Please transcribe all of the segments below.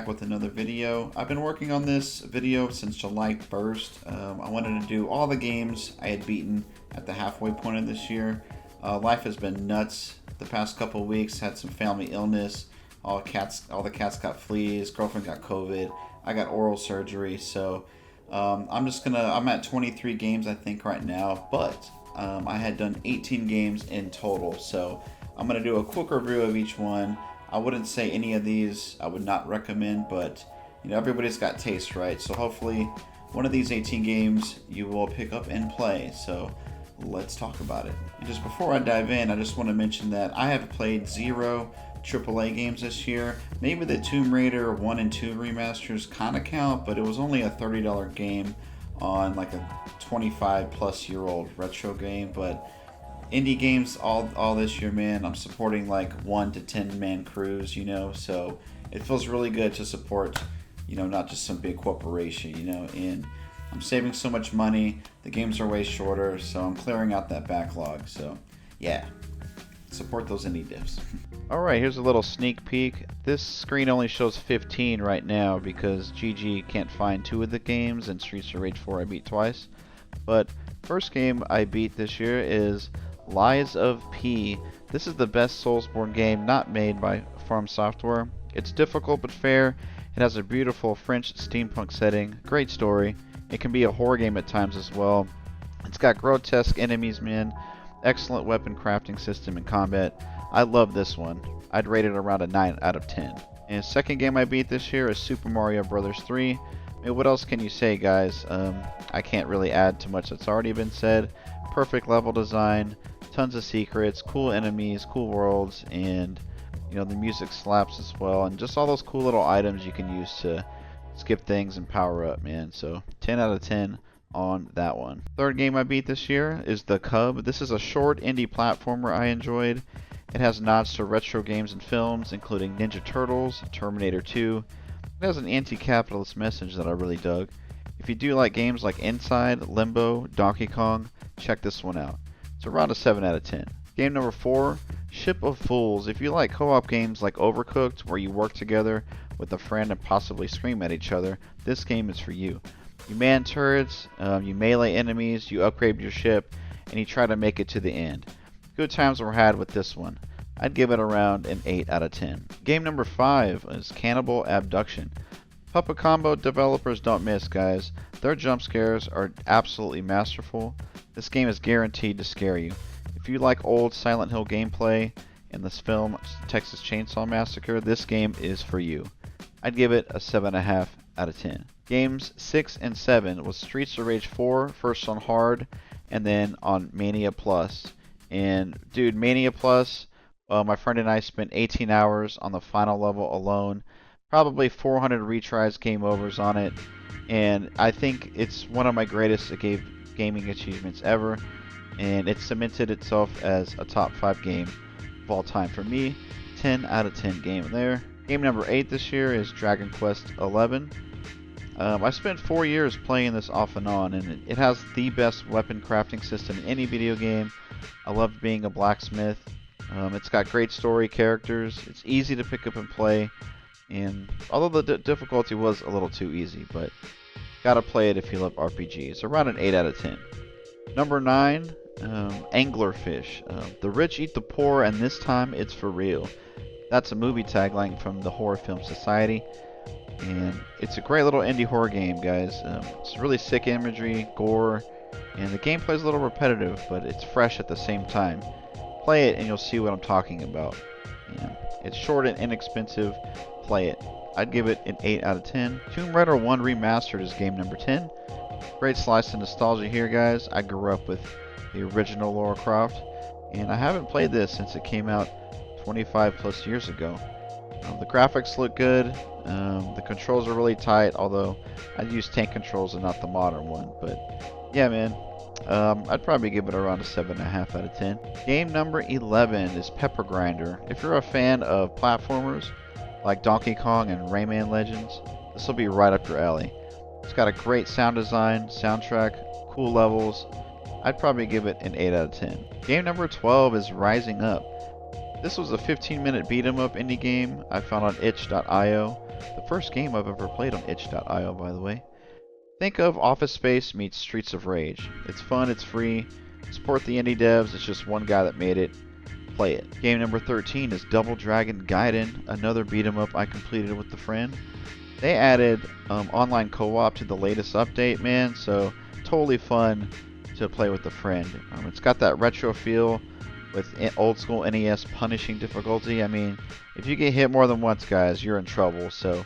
back with another video. I've been working on this video since July 1st. I wanted to do all the games I had beaten at the halfway point of this year. Life has been nuts the past couple of weeks. Had some family illness. All the cats got fleas. Girlfriend got COVID. I got oral surgery. So I'm at 23 games I think right now, but I had done 18 games in total. So I'm gonna do a quick review of each one. I wouldn't say any of these I would not recommend, but everybody's got taste, right? So hopefully one of these 18 games you will pick up and play. So let's talk about it. And just before I dive in, I just want to mention that I have played 0 AAA games this year. Maybe the Tomb Raider 1 and 2 remasters kind of count, but it was only a $30 game on like a 25 plus year old retro game. But indie games all this year, man, I'm supporting like 1 to 10 man crews, so it feels really good to support, not just some big corporation, and I'm saving so much money. The games are way shorter, so I'm clearing out that backlog. So yeah, support those indie devs. Alright, here's a little sneak peek. This screen only shows 15 right now because GG can't find 2 of the games, and Streets of Rage 4 I beat twice. But first game I beat this year is Lies of P. This is the best Soulsborne game not made by From Software. It's difficult but fair. It has a beautiful French steampunk setting, great story. It can be a horror game at times as well. It's got grotesque enemies, man. Excellent weapon crafting system and combat. I love this one. I'd rate it around a 9 out of 10. And the second game I beat this year is Super Mario Bros. 3. I mean, what else can you say, guys? I can't really add to much that's already been said. Perfect level design, tons of secrets, cool enemies, cool worlds, and the music slaps as well, and just all those cool little items you can use to skip things and power up, man. So 10 out of 10 on that one. Third game I beat this year is The Cub. This is a short indie platformer I enjoyed. It has nods to retro games and films, including Ninja Turtles, Terminator 2. It has an anti-capitalist message that I really dug. If you do like games like Inside, Limbo, Donkey Kong, check this one out. It's around a 7 out of 10. Game number 4, Ship of Fools. If you like co-op games like Overcooked, where you work together with a friend and possibly scream at each other, this game is for you. You man turrets, you melee enemies, you upgrade your ship, and you try to make it to the end. Good times were had with this one. I'd give it around an 8 out of 10. Game number 5 is Cannibal Abduction. Puppet Combo developers don't miss, guys. Their jump scares are absolutely masterful. This game is guaranteed to scare you. If you like old Silent Hill gameplay and this film, Texas Chainsaw Massacre, this game is for you. I'd give it a 7.5 out of 10. Games 6 and 7 was Streets of Rage 4, first on hard, and then on Mania Plus. And dude, Mania Plus, my friend and I spent 18 hours on the final level alone. Probably 400 retries, game overs on it, and I think it's one of my greatest gaming achievements ever, and it cemented itself as a top 5 game of all time for me. 10 out of 10 game there. Game number 8 this year is Dragon Quest XI. I spent 4 years playing this off and on, and it has the best weapon crafting system in any video game. I loved being a blacksmith. It's got great story, characters. It's easy to pick up and play. And although the difficulty was a little too easy, but gotta play it if you love RPGs. Around an 8 out of 10. Number 9, Anglerfish. The rich eat the poor, and this time it's for real. That's a movie tagline from the Horror Film Society, and it's a great little indie horror game, guys. It's really sick imagery, gore, and the gameplay's a little repetitive, but it's fresh at the same time. Play it and you'll see what I'm talking about. It's short and inexpensive. Play it. I'd give it an 8 out of 10. Tomb Raider 1 Remastered is game number 10. Great slice of nostalgia here, guys. I grew up with the original Lara Croft, and I haven't played this since it came out 25 plus years ago. The graphics look good. The controls are really tight, although I'd use tank controls and not the modern one. But yeah, man. I'd probably give it around a 7.5 out of 10. Game number 11 is Pepper Grinder. If you're a fan of platformers like Donkey Kong and Rayman Legends, this will be right up your alley. It's got a great sound design, soundtrack, cool levels. I'd probably give it an 8 out of 10. Game number 12 is Rising Up. This was a 15-minute beat 'em up indie game I found on itch.io. The first game I've ever played on itch.io, by the way. Think of Office Space meets Streets of Rage. It's fun, it's free. Support the indie devs, it's just one guy that made it. Play it. Game number 13 is Double Dragon Gaiden, another beat 'em up I completed with a friend. They added online co-op to the latest update, man, so totally fun to play with a friend. It's got that retro feel with old school NES punishing difficulty. I mean, if you get hit more than once, guys, you're in trouble, so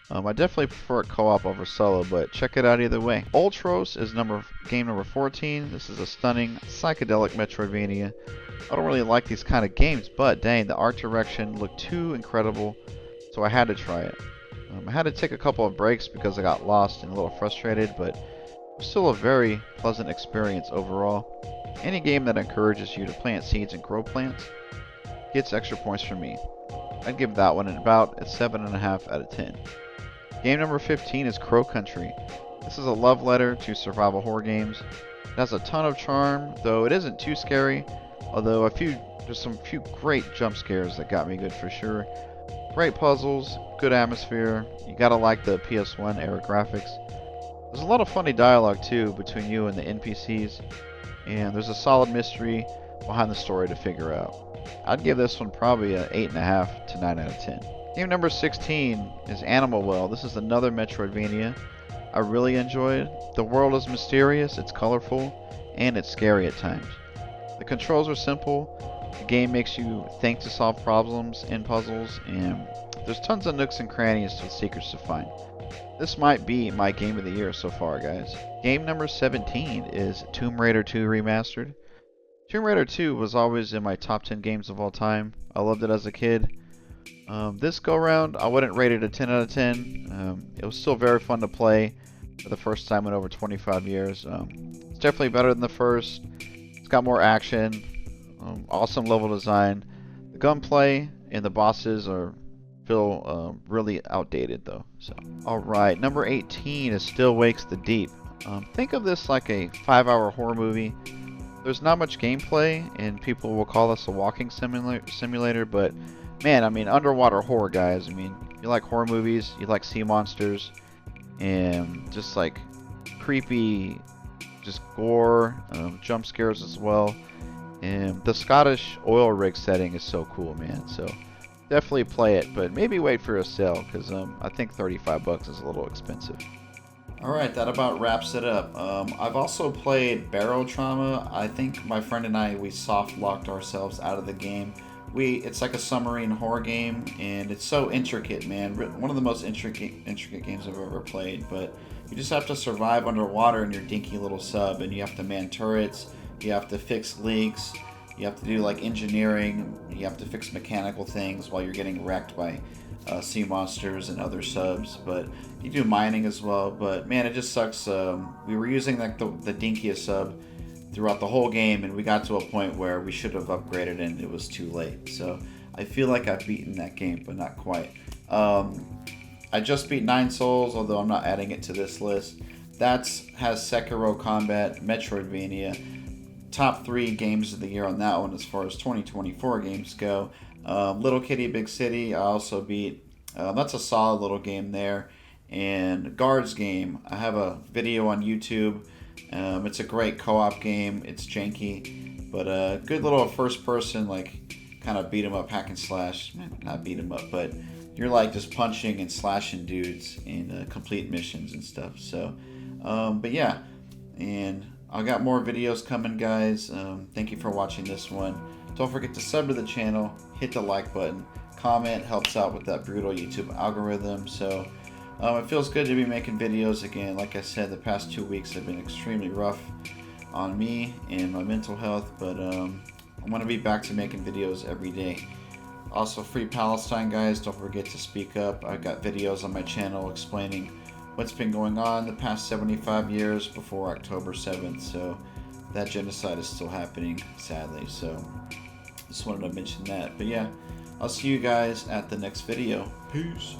I definitely prefer co-op over solo, but check it out either way. Ultros is game number 14. This is a stunning psychedelic Metroidvania. I don't really like these kind of games, but dang, the art direction looked too incredible, so I had to try it. I had to take a couple of breaks because I got lost and a little frustrated, but it was still a very pleasant experience overall. Any game that encourages you to plant seeds and grow plants gets extra points from me. I'd give that one about a 7.5 out of 10. Game number 15 is Crow Country. This is a love letter to survival horror games. It has a ton of charm, though it isn't too scary, although there's some few great jump scares that got me good for sure. Great puzzles, good atmosphere. You gotta like the PS1 era graphics. There's a lot of funny dialogue too between you and the NPCs, and there's a solid mystery behind the story to figure out. I'd give this one probably a 8.5 to 9 out of 10. Game number 16 is Animal Well. This is another Metroidvania I really enjoyed. The world is mysterious, it's colorful, and it's scary at times. The controls are simple. The game makes you think to solve problems and puzzles, and there's tons of nooks and crannies with secrets to find. This might be my game of the year so far, guys. Game number 17 is Tomb Raider 2 Remastered. Tomb Raider 2 was always in my top 10 games of all time. I loved it as a kid. This go round, I wouldn't rate it a 10 out of 10. It was still very fun to play for the first time in over 25 years. It's definitely better than the first. It's got more action. Awesome level design. The gunplay and the bosses feel really outdated though. So, all right, number 18 is Still Wakes the Deep. Think of this like a 5-hour horror movie. There's not much gameplay, and people will call this a walking simulator. But man, I mean, underwater horror, guys. I mean, you like horror movies, you like sea monsters, and just like creepy, just gore, jump scares as well. And the Scottish oil rig setting is so cool, man. So definitely play it, but maybe wait for a sale because I think $35 is a little expensive. Alright, that about wraps it up. I've also played Barrow Trauma. I think my friend and I, we soft locked ourselves out of the game. It's like a submarine horror game, and it's so intricate, man. One of the most intricate games I've ever played, but you just have to survive underwater in your dinky little sub, and you have to man turrets. You have to fix leaks, you have to do like engineering, you have to fix mechanical things while you're getting wrecked by sea monsters and other subs, but you do mining as well. But man, it just sucks. We were using like the dinkiest sub throughout the whole game, and we got to a point where we should have upgraded and it was too late. So I feel like I've beaten that game, but not quite. I just beat 9 Souls, although I'm not adding it to this list. That has Sekiro Combat, Metroidvania. Top 3 games of the year on that one as far as 2024 games go. Little Kitty Big City, I also beat. That's a solid little game there. And Guards Game, I have a video on YouTube. It's a great co-op game. It's janky, but a good little first-person, like, kind of beat 'em up, hack and slash. Not beat 'em up, but you're like just punching and slashing dudes in complete missions and stuff. So, but yeah, and I got more videos coming, guys. Thank you for watching this one. Don't forget to sub to the channel, hit the like button, comment, helps out with that brutal YouTube algorithm. So it feels good to be making videos again. Like I said, the past 2 weeks have been extremely rough on me and my mental health, but I'm going to be back to making videos every day. Also, Free Palestine, guys. Don't forget to speak up. I've got videos on my channel explaining what's been going on the past 75 years before October 7th. So that genocide is still happening, sadly. So just wanted to mention that. But yeah, I'll see you guys at the next video. Peace.